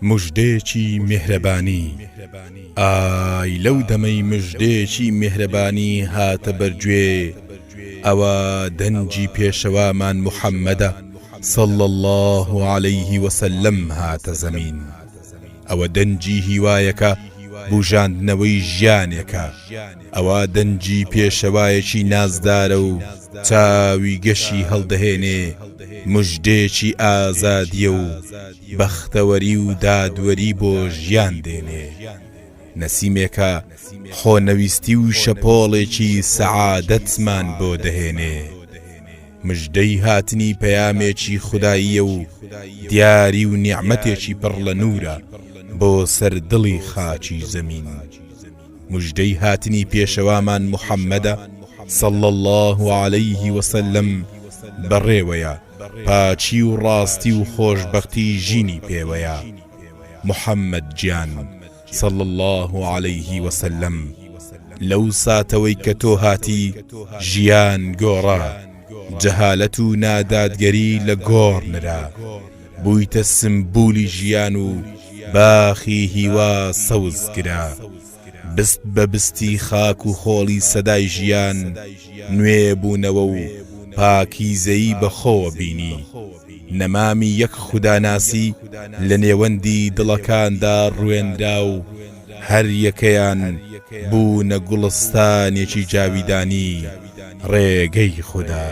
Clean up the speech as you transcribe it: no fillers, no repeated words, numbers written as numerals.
مژدەیەکی میهرەبانی ئای لەو دەمەی مژدەیەکی میهرەبانی هاتە بەرگوێ ئەوە دەنجی پێشەوامان محەممەدە صلى الله عليه وسلم هاتە زەمین ئەوە دەنجی هیوایەکە بوژاندنەوەی ژیانێکە ئەوە دەنجی پێشەوایەکی نازدارە و چاوی گەشی هەڵدەهێنێ مژدەیەکی ئازادیە و بەختەوەری و دادوەری بۆ ژیان دێنێ نەسیمێکە خۆنەویستی و شەپۆڵێکی سەعادەتمان بۆ دەهێنێ مژدەی هاتنی پەیامێکی خوداییە و دیاری و نیعمەتێکی پڕ لە نورە بۆ سەردڵی خاچی زەمین مژدەی هاتنی پێشەوامان محەممەدە صلى الله عليه وسلم بەڕێوەیە پاچی و ڕاستی و خۆشبەختی ژینی پێوەیە محەممەد گیان صلى الله عليه وسلم لەو ساتەوەی کە تۆ هاتی ژیان گۆڕا جەهالەت و نادادگەری لە گۆڕ نرا بوویتە سمبولی ژیان و باخی هیوا سەوز کرا بست بە بستی خاک و خۆڵی سەدای ژیان نوێ بوونەوە و پاکیزەیی بەخۆوە بینی نەمامی یەک خوداناسی لە نێوەندی دڵەکاندا ڕوێنرا و هەر یەکەیان بوونە گوڵستانێکی جاویدانی ڕێگەی خوددا